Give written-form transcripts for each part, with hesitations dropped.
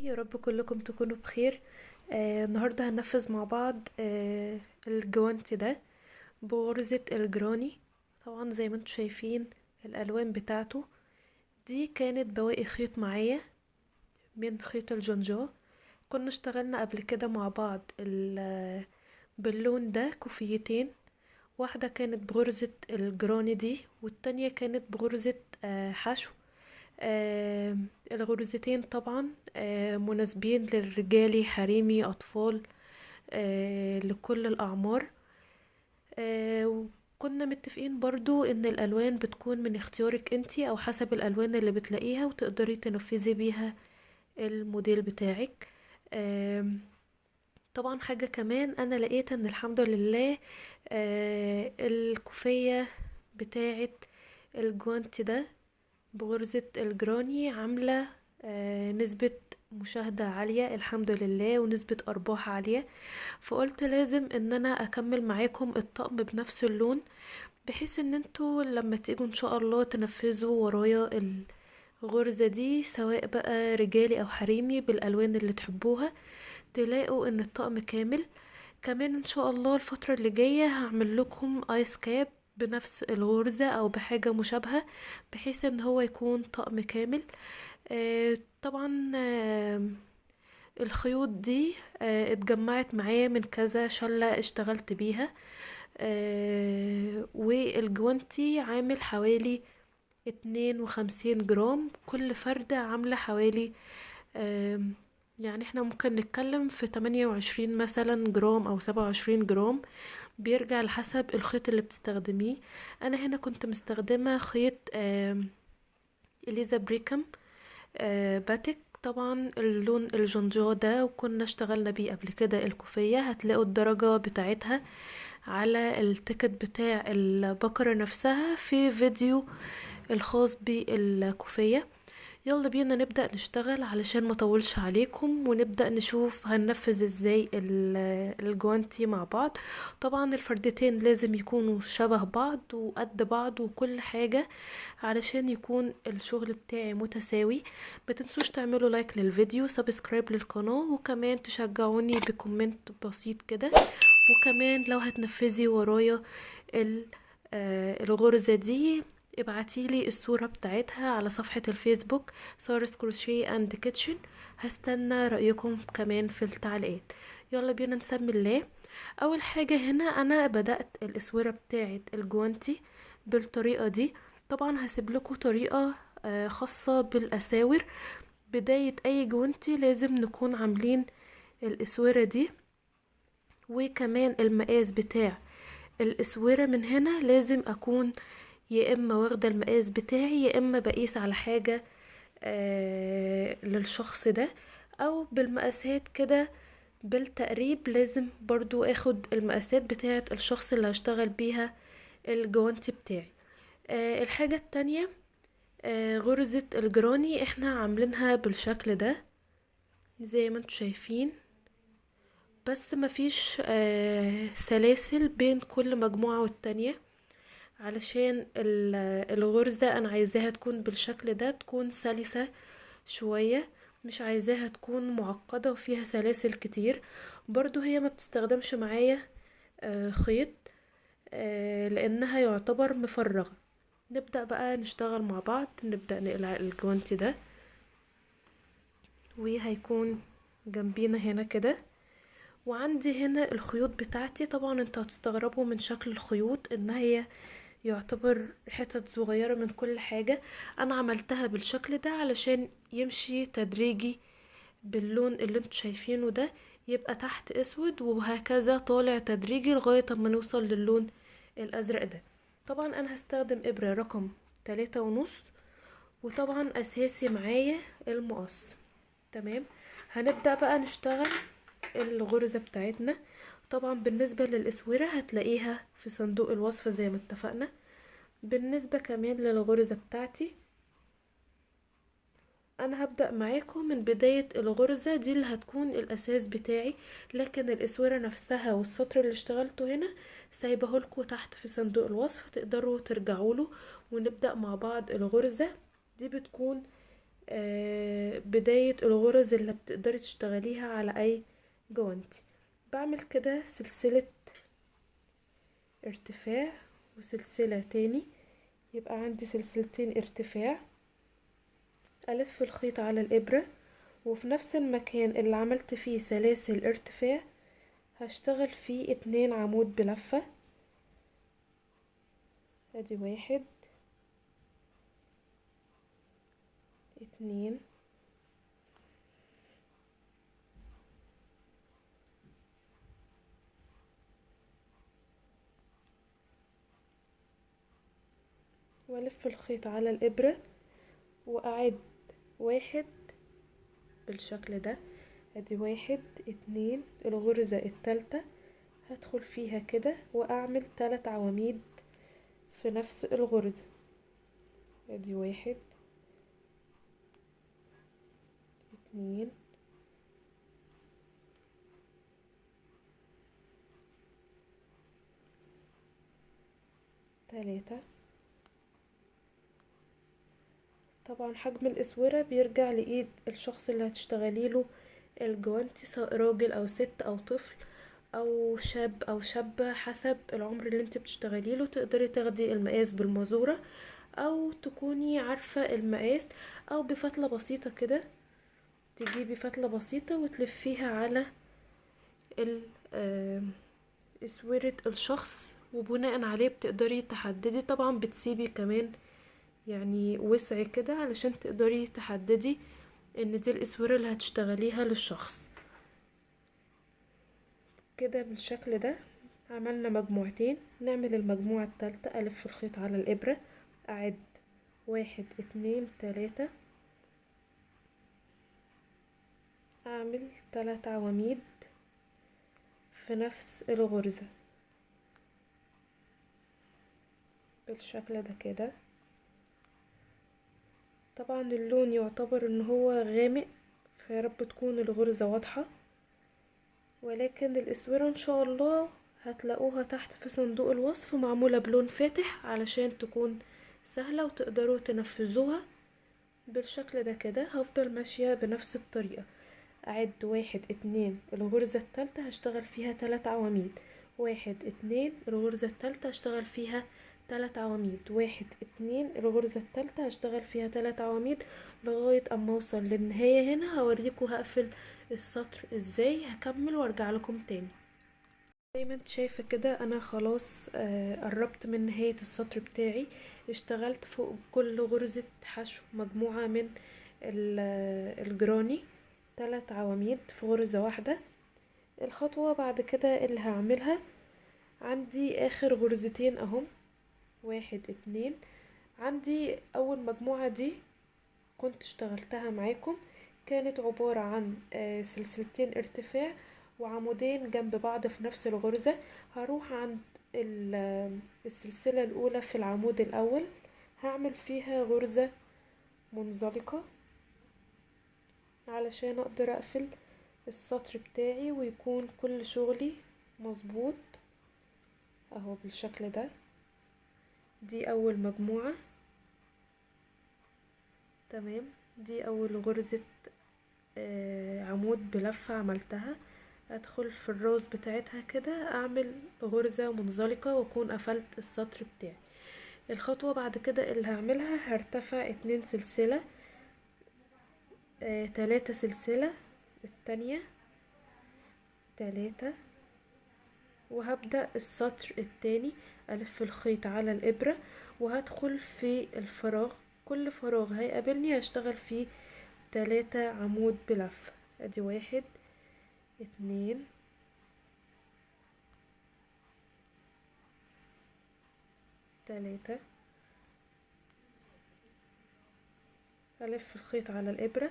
يا رب كلكم تكونوا بخير. النهاردة هننفذ مع بعض الجوانتي ده بغرزة الجراني. طبعا زي ما انتم شايفين الألوان بتاعته دي كانت بواقي خيط معايا من خيط الجنجاه. كنا اشتغلنا قبل كده مع بعض باللون ده كوفيتين، واحدة كانت بغرزة الجراني دي والتانية كانت بغرزة حشو. آه الغرزتين طبعا مناسبين للرجالي حريمي أطفال، لكل الأعمار. وكنا متفقين برضو ان الألوان بتكون من اختيارك انتي او حسب الألوان اللي بتلاقيها وتقدري تنفذي بيها الموديل بتاعك. آم، طبعا حاجة كمان انا لقيت ان الحمد لله الكوفية بتاعت الجوانتي ده بغرزة الجراني عاملة نسبة مشاهدة عالية الحمد لله ونسبة أرباح عالية. فقلت لازم ان انا اكمل معاكم الطقم بنفس اللون، بحيث ان انتوا لما تيجوا ان شاء الله تنفذوا ورايا الغرزة دي سواء بقى رجالي او حريمي بالالوان اللي تحبوها تلاقوا ان الطقم كامل. كمان ان شاء الله الفترة اللي جاية هعمل لكم ايس كاب بنفس الغرزة او بحاجة مشابهة بحيث ان هو يكون طقم كامل. طبعا الخيوط دي اتجمعت معايا من كذا شلة اشتغلت بيها. والجوانتي عامل حوالي 52 جرام، كل فردة عاملة حوالي يعني احنا ممكن نتكلم في 28 مثلا جرام او 27 جرام، بيرجع لحسب الخيط اللي بتستخدميه. انا هنا كنت مستخدمة خيط اليزا بريكم باتك، طبعا اللون الجنجاه ده وكنا اشتغلنا بيه قبل كده الكوفية. هتلاقوا الدرجة بتاعتها على التيكت بتاع البقرة نفسها في فيديو الخاص بالكوفية. يلا بينا نبدأ نشتغل علشان ما طولش عليكم ونبدأ نشوف هننفذ ازاي الجوانتي مع بعض. طبعا الفردتين لازم يكونوا شبه بعض وقد بعض وكل حاجة علشان يكون الشغل بتاعي متساوي. ما تنسوش تعملوا لايك للفيديو، سبسكرايب للقناة، وكمان تشجعوني بكومنت بسيط كده. وكمان لو هتنفذي ورايا الغرزة دي ابعتيلي الصورة بتاعتها على صفحة الفيسبوك سارس كروشيه اند كيتشن. هستنى رأيكم كمان في التعليقات. يلا بينا نسمي الله. اول حاجة هنا انا بدأت الاسورة بتاعت الجوانتي بالطريقة دي. طبعا هسيب لكم طريقة خاصة بالاساور. بداية اي جوانتي لازم نكون عاملين الاسورة دي، وكمان المقاس بتاع الاسورة من هنا لازم اكون يا اما واخدة المقاس بتاعي يا اما بقيس على حاجة للشخص ده، او بالمقاسات كده بالتقريب. لازم برضو اخد المقاسات بتاعة الشخص اللي هشتغل بيها الجوانتي بتاعي. الحاجة التانية غرزة الجراني احنا عاملينها بالشكل ده زي ما انتوا شايفين، بس مفيش سلاسل بين كل مجموعة والتانية علشان الغرزة انا عايزاها تكون بالشكل ده، تكون سلسة شوية، مش عايزاها تكون معقدة وفيها سلاسل كتير. برضو هي ما بتستخدمش معايا خيط لانها يعتبر مفرغة. نبدأ بقى نشتغل مع بعض، نبدأ نقلع الجوانتي ده وهيكون جنبينا هنا كده. وعندي هنا الخيوط بتاعتي. طبعا انتوا هتستغربوا من شكل الخيوط ان هي يعتبر حتت صغيرة من كل حاجة. انا عملتها بالشكل ده علشان يمشي تدريجي باللون اللي انتوا شايفينه ده، يبقى تحت اسود وهكذا طالع تدريجي لغاية ما نوصل للون الازرق ده. طبعا انا هستخدم ابرة رقم 3.5، وطبعا اساسي معايا المقص. تمام، هنبدأ بقى نشتغل الغرزة بتاعتنا. طبعا بالنسبة للاسورة هتلاقيها في صندوق الوصف زي ما اتفقنا. بالنسبة كمان للغرزة بتاعتي انا هبدأ معاكم من بداية الغرزة دي اللي هتكون الاساس بتاعي، لكن الاسورة نفسها والسطر اللي اشتغلته هنا سايبهولكوا تحت في صندوق الوصف، تقدروا ترجعوا له ونبدأ مع بعض. الغرزة دي بتكون بداية الغرز اللي بتقدري تشتغليها على اي جوانتي. بعمل كده سلسلة ارتفاع وسلسلة تاني، يبقى عندي سلسلتين ارتفاع. ألف الخيط على الإبرة، وفي نفس المكان اللي عملت فيه سلاسل ارتفاع هشتغل فيه 2 عمود بلفة. ادي 1 2 والف الخيط على الإبرة واعد 1 بالشكل ده. ادي 1 2 الغرزة التالتة هدخل فيها كده واعمل 3 عواميد في نفس الغرزة. ادي 1 2 3. طبعا حجم الاسورة بيرجع لايد الشخص اللي هتشتغلي له الجوانتي، سواء راجل او ست او طفل او شاب او شابة، حسب العمر اللي انت بتشتغلي له. تقدري تاخدي المقاس بالمزورة او تكوني عارفة المقاس، او بفتلة بسيطة كده تجيبي فتلة بسيطة وتلفيها على اسورة الشخص، وبناء عليه بتقدري تحددي. طبعا بتسيبي كمان يعني وسع كده علشان تقدري تحددي ان دي الاسورة اللي هتشتغليها للشخص. كده بالشكل ده عملنا مجموعتين. نعمل المجموعة التالتة. ألف الخيط على الإبرة، أعد 1 2 3، أعمل 3 عواميد في نفس الغرزة بالشكل ده كده. طبعا اللون يعتبر ان هو غامق، فيارب تكون الغرزة واضحة، ولكن الاسورة ان شاء الله هتلاقوها تحت في صندوق الوصف معمولة بلون فاتح علشان تكون سهلة وتقدروا تنفذوها بالشكل ده كده. هفضل ماشية بنفس الطريقة. اعد 1 2 الغرزة التالتة هشتغل فيها 3 عواميد، 1 2 الغرزة التالتة هشتغل فيها 3 عواميد، 1 2 الغرزة التالتة هشتغل فيها 3 عواميد لغاية اما اوصل للنهاية. هنا هوريكم هقفل السطر ازاي. هكمل وارجع لكم تاني. زي ما انت شايفة كده انا خلاص قربت من نهاية السطر بتاعي. اشتغلت فوق كل غرزة حشو مجموعة من الجراني 3 عواميد في غرزة واحدة. الخطوة بعد كده اللي هعملها، عندي اخر غرزتين اهم، 1 2. عندي اول مجموعة دي كنت اشتغلتها معاكم، كانت عبارة عن سلسلتين ارتفاع وعمودين جنب بعض في نفس الغرزة. هروح عند السلسلة الاولى في العمود الاول، هعمل فيها غرزة منزلقة علشان اقدر اقفل السطر بتاعي ويكون كل شغلي مظبوط اهو بالشكل ده. دي اول مجموعة، تمام. دي اول غرزة عمود بلفة عملتها. ادخل في الراس بتاعتها كده اعمل غرزة منزلقة واكون قفلت السطر بتاعي. الخطوة بعد كده اللي هعملها، هرتفع 2 سلسلة 3 سلسلة التانية 3، وهبدأ السطر التاني. ألف الخيط على الإبرة وهدخل في الفراغ، كل فراغ هيقابلني هشتغل فيه 3 عمود بلفة. ادي 1 2 3. ألف الخيط على الإبرة،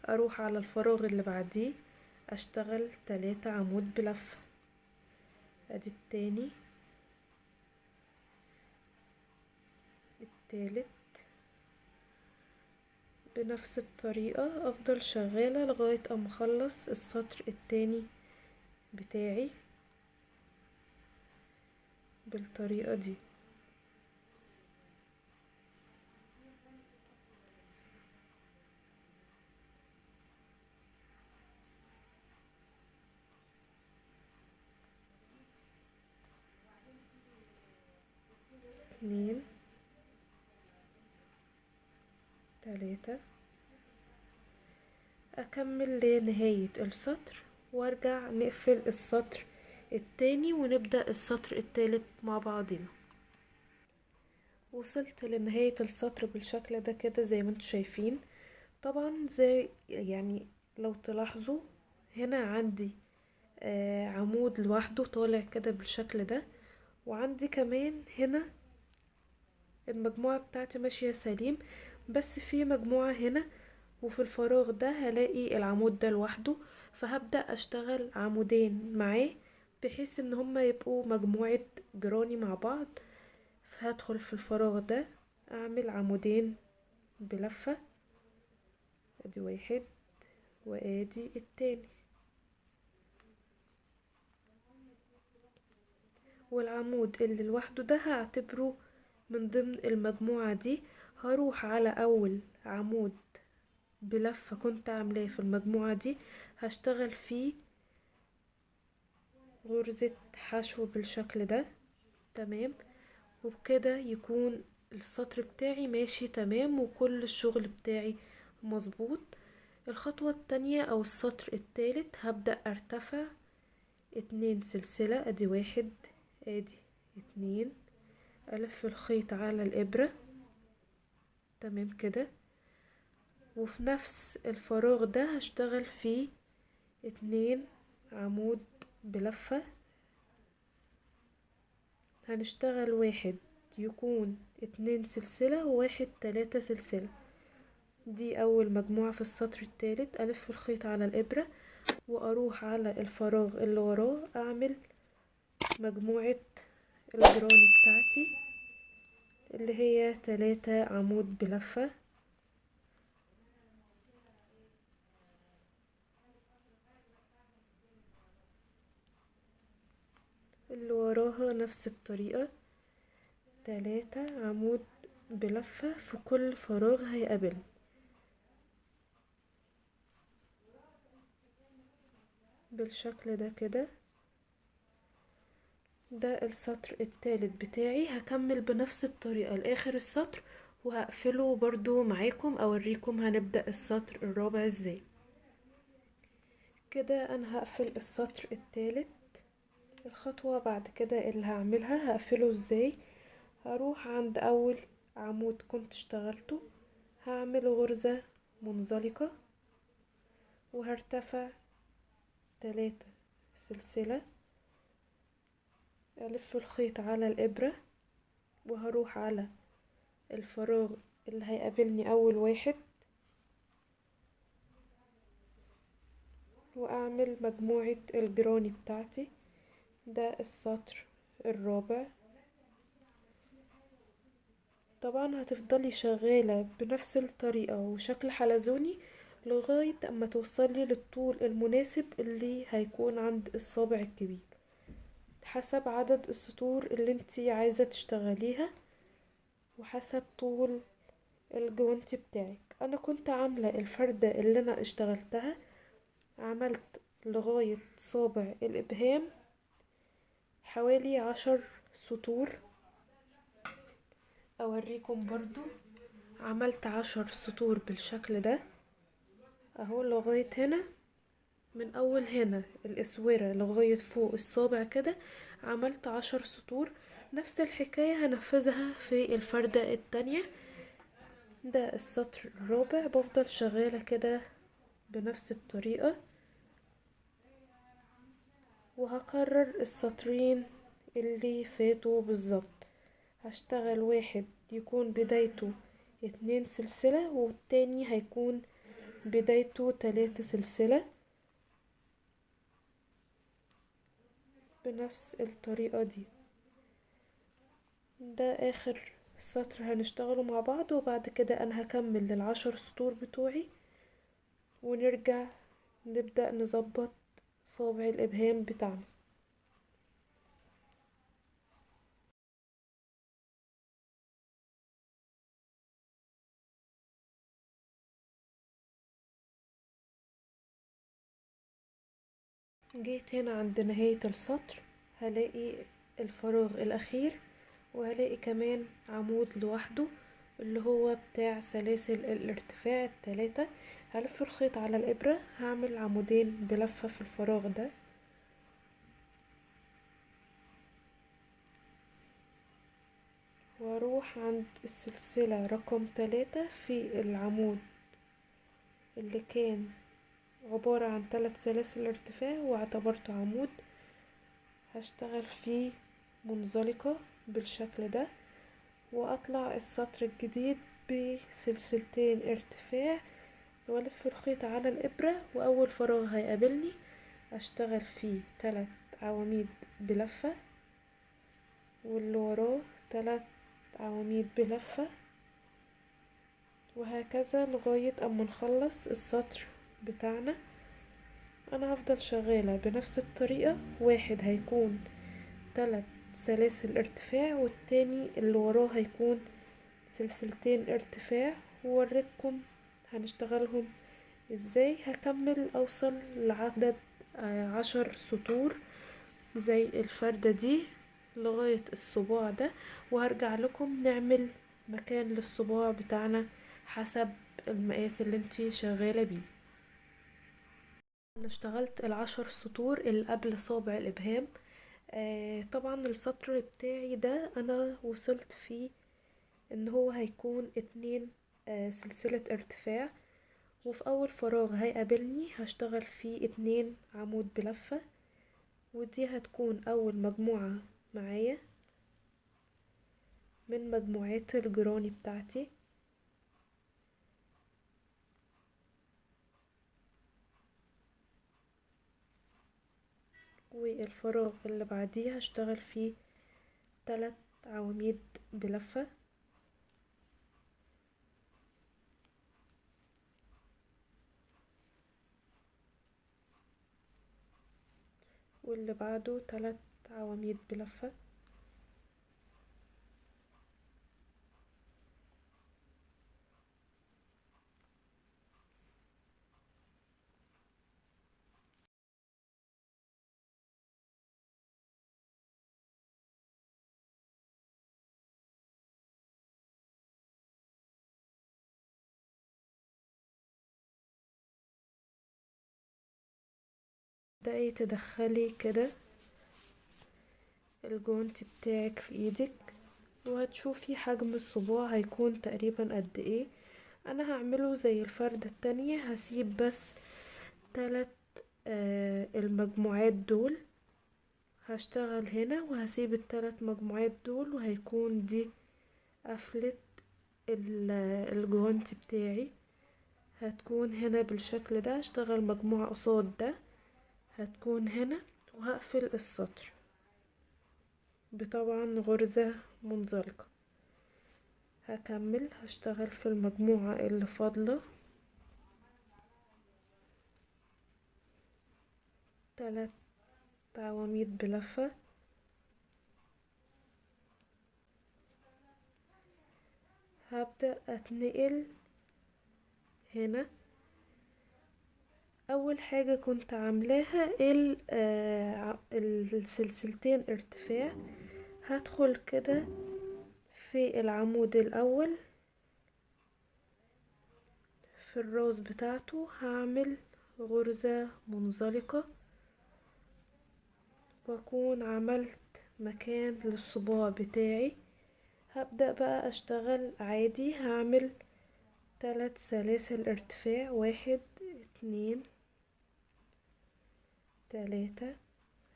أروح على الفراغ اللي بعديه أشتغل 3 عمود بلفة. ادي التاني التالت. بنفس الطريقة افضل شغالة لغاية اما اخلص السطر التاني بتاعي بالطريقة دي. 2 3. اكمل لنهاية السطر وارجع نقفل السطر التاني ونبدأ السطر التالت مع بعضنا. وصلت لنهاية السطر بالشكل ده كده زي ما انتوا شايفين. طبعا زي يعني لو تلاحظوا هنا عندي عمود لوحده طالع كده بالشكل ده، وعندي كمان هنا المجموعة بتاعتي ماشية سليم، بس في مجموعة هنا وفي الفراغ ده هلاقي العمود ده لوحده، فهبدأ اشتغل عمودين معاه بحيث ان هما يبقوا مجموعة جراني مع بعض. فهدخل في الفراغ ده اعمل عمودين بلفة، ادي واحد وادي التاني، والعمود اللي لوحده ده هعتبره من ضمن المجموعة دي. هروح على اول عمود بلفة كنت عاملاه في المجموعة دي هشتغل فيه غرزة حشو بالشكل ده. تمام، وبكده يكون السطر بتاعي ماشي تمام وكل الشغل بتاعي مظبوط. الخطوة التانية او السطر التالت هبدأ ارتفع 2 سلسلة، ادي واحد ادي اتنين، الف الخيط على الابرة. تمام كده، وفي نفس الفراغ ده هشتغل فيه 2 عمود بلفة. هنشتغل واحد يكون 2 سلسلة وواحد 3 سلسلة. دي اول مجموعة في السطر التالت. الف الخيط على الابرة واروح على الفراغ اللي وراه اعمل مجموعة الجراني بتاعتي اللي هي 3 عمود بلفة. اللي وراها نفس الطريقة 3 عمود بلفة في كل فراغ هيقابلني بالشكل ده كده. ده السطر التالت بتاعي. هكمل بنفس الطريقة لاخر السطر وهقفله برضو معاكم اوريكم هنبدأ السطر الرابع ازاي. كده انا هقفل السطر التالت. الخطوة بعد كده اللي هعملها هقفله ازاي. هروح عند اول عمود كنت اشتغلته هعمل غرزة منزلقة وهرتفع 3 سلسلة، الف الخيط على الابرة وهروح على الفراغ اللي هيقابلني اول واحد واعمل مجموعة الجراني بتاعتي. ده السطر الرابع. طبعا هتفضلي شغالة بنفس الطريقة وشكل حلزوني لغاية اما توصلي للطول المناسب اللي هيكون عند الصابع الكبير حسب عدد السطور اللي انتي عايزة تشتغليها وحسب طول الجوانتي بتاعك. انا كنت عاملة الفردة اللي انا اشتغلتها عملت لغاية صابع الابهام حوالي 10 سطور. اوريكم برضو عملت 10 سطور بالشكل ده اهو لغاية هنا. من اول هنا الاسورة لغاية فوق الصابع كده عملت 10 سطور. نفس الحكاية هنفذها في الفردة التانية. ده السطر الرابع. بفضل شغالة كده بنفس الطريقة وهكرر السطرين اللي فاتوا بالظبط. هشتغل واحد يكون بدايته 2 سلسلة والتاني هيكون بدايته 3 سلسلة بنفس الطريقة دي. ده اخر سطر هنشتغله مع بعض وبعد كده انا هكمل لل10 سطور بتوعي ونرجع نبدأ نظبط صابع الابهام بتاعنا. جيت هنا عند نهاية السطر هلاقي الفراغ الاخير وهلاقي كمان عمود لوحده اللي هو بتاع سلاسل الارتفاع التلاتة. هلف الخيط على الابرة، هعمل عمودين بلفة في الفراغ ده، واروح عند السلسلة رقم 3 في العمود اللي كان عبارة عن 3 سلاسل ارتفاع واعتبرته عمود، هشتغل فيه منزلقة بالشكل ده، واطلع السطر الجديد بسلسلتين ارتفاع، والف الخيط على الابرة، واول فراغ هيقابلني اشتغل فيه 3 عواميد بلفة، واللي وراه 3 عواميد بلفة، وهكذا لغاية اما نخلص السطر بتاعنا. انا هفضل شغالة بنفس الطريقة، واحد هيكون 3 سلاسل ارتفاع والتاني اللي وراه هيكون سلسلتين ارتفاع، ووريتكم هنشتغلهم ازاي. هكمل اوصل لعدد 10 سطور زي الفردة دي لغاية الصباع ده، وهرجع لكم نعمل مكان للصباع بتاعنا حسب المقاس اللي انتي شغالة بيه. انا اشتغلت ال10 سطور اللي قبل صابع الابهام. طبعا السطر بتاعي ده انا وصلت فيه ان هو هيكون 2 سلسلة ارتفاع، وفي اول فراغ هيقابلني هشتغل فيه 2 عمود بلفة، ودي هتكون اول مجموعة معايا من مجموعات الجراني بتاعتي. والفراغ اللي بعديه هشتغل فيه 3 عواميد بلفة، واللي بعده 3 عواميد بلفة، تبدأي تدخلي كده الجوانتي بتاعك في ايدك، وهتشوفي حجم الصباع هيكون تقريبا قد ايه. انا هعمله زي الفردة التانية، هسيب بس 3 المجموعات دول، هشتغل هنا وهسيب ال3 مجموعات دول، وهيكون دي قفلة الجوانتي بتاعي. هتكون هنا بالشكل ده، هشتغل مجموعة قصاد ده هتكون هنا، وهقفل السطر بطبعا غرزة منزلقة. هكمل هشتغل في المجموعة اللي فاضلة 3 عواميد بلفة، هبدأ اتنقل هنا. اول حاجة كنت عاملاها السلسلتين ارتفاع، هدخل كده في العمود الاول في الراس بتاعته، هعمل غرزة منزلقة، واكون عملت مكان للصباع بتاعي. هبدأ بقى اشتغل عادي، هعمل 3 سلاسل ارتفاع، 1 2 3،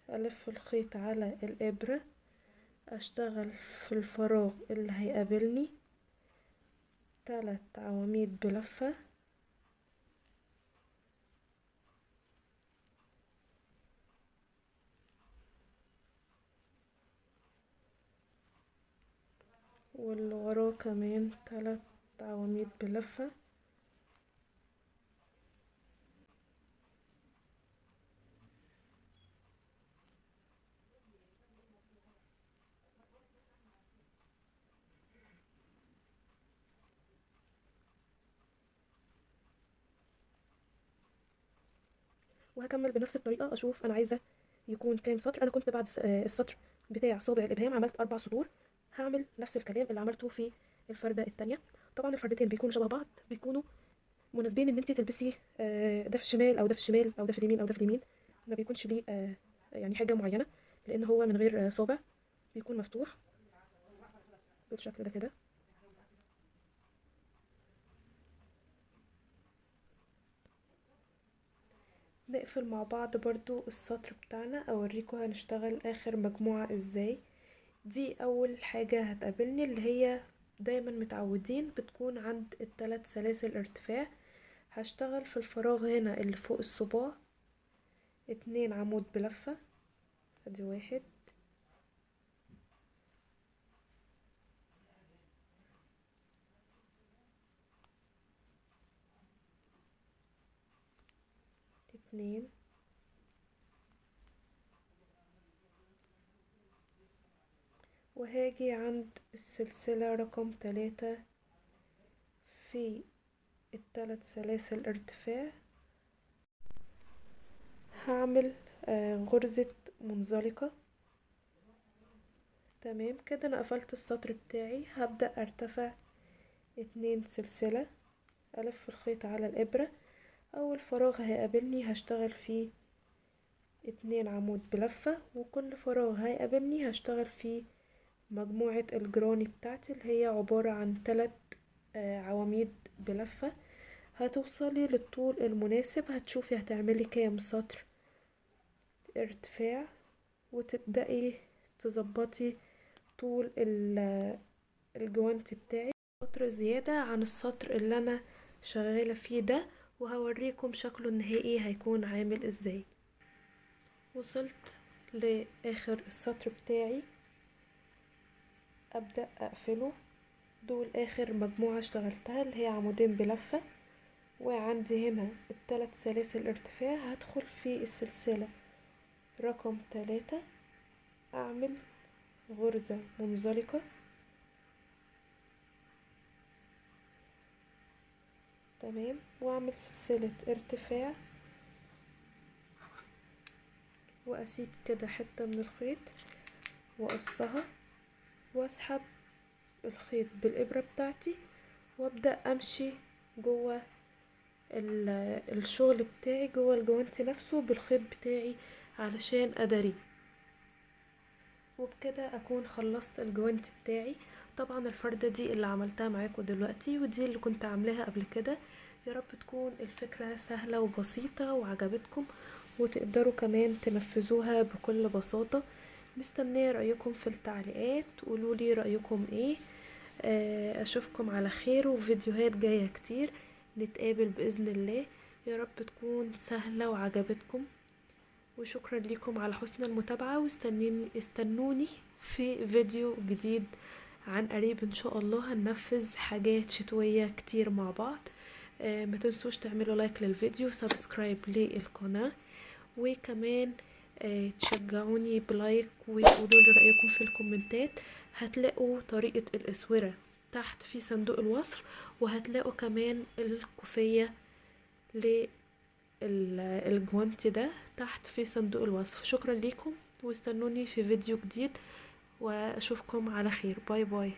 الف الخيط على الابرة، اشتغل في الفراغ اللي هيقابلني 3 عواميد بلفة، واللي وراه كمان 3 عواميد بلفة، وهكمل بنفس الطريقة. اشوف انا عايزة يكون كام سطر. انا كنت بعد السطر بتاع صابع الابهام عملت 4 سطور، هعمل نفس الكلام اللي عملته في الفردة التانية. طبعا الفردتين بيكونوا شبه بعض، بيكونوا مناسبين ان انت تلبسي ده في الشمال او ده في الشمال او ده في اليمين او ده في اليمين، ما بيكونش ليه يعني حاجة معينة، لان هو من غير صابع، بيكون مفتوح بالشكل ده كده. نقفل مع بعض برضو السطر بتاعنا، اوريكم هنشتغل اخر مجموعة ازاي. دي اول حاجة هتقابلني، اللي هي دايما متعودين بتكون عند الثلاث سلاسل ارتفاع. هشتغل في الفراغ هنا اللي فوق الصباع 2 عمود بلفة، ادي 1 2 وهاجي عند السلسلة رقم 3 في الثلاث سلاسل ارتفاع، هعمل غرزة منزلقة. تمام كده، انا قفلت السطر بتاعي. هبدأ ارتفع 2 سلسلة، الف الخيط على الابرة. اول فراغ هيقابلني هشتغل فيه 2 عمود بلفة، وكل فراغ هيقابلني هشتغل فيه مجموعة الجراني بتاعتي، اللي هي عبارة عن 3 عواميد بلفة. هتوصلي للطول المناسب، هتشوفي هتعملي كام سطر ارتفاع، وتبدأي تظبطي طول الجوانت بتاعي سطر زيادة عن السطر اللي انا شغالة فيه ده، وهوريكم شكله النهائي هيكون عامل ازاي. وصلت لاخر السطر بتاعي، ابدأ اقفله. دول اخر مجموعة اشتغلتها، اللي هي عمودين بلفة. وعندي هنا الثلاث سلاسل ارتفاع، هدخل في السلسلة رقم 3، اعمل غرزة منزلقة. تمام، واعمل سلسلة ارتفاع، واسيب كده حتة من الخيط واقصها، واسحب الخيط بالابرة بتاعتي، وابدأ امشي جوه الشغل بتاعي جوه الجوانتي نفسه بالخيط بتاعي علشان اداريه. وبكده اكون خلصت الجوانتي بتاعي. طبعا الفردة دي اللي عملتها معاكم دلوقتي، ودي اللي كنت عاملاها قبل كده. يا رب تكون الفكرة سهلة وبسيطة وعجبتكم، وتقدروا كمان تنفذوها بكل بساطة. مستنية رأيكم في التعليقات، قولولي رأيكم ايه. اشوفكم على خير وفيديوهات جاية كتير. نتقابل بإذن الله. يا رب تكون سهلة وعجبتكم، وشكرا لكم على حسن المتابعة. استنوني في فيديو جديد عن قريب ان شاء الله. هننفذ حاجات شتوية كتير مع بعض. ما تنسوش تعملوا لايك للفيديو، سبسكرايب للقناة، وكمان تشجعوني بلايك وتقولوا لي رأيكم في الكومنتات. هتلاقوا طريقة الاسورة تحت في صندوق الوصف، وهتلاقوا كمان الكوفية الجوانتي ده تحت في صندوق الوصف. شكرا لكم، واستنوني في فيديو جديد، واشوفكم على خير. باي باي.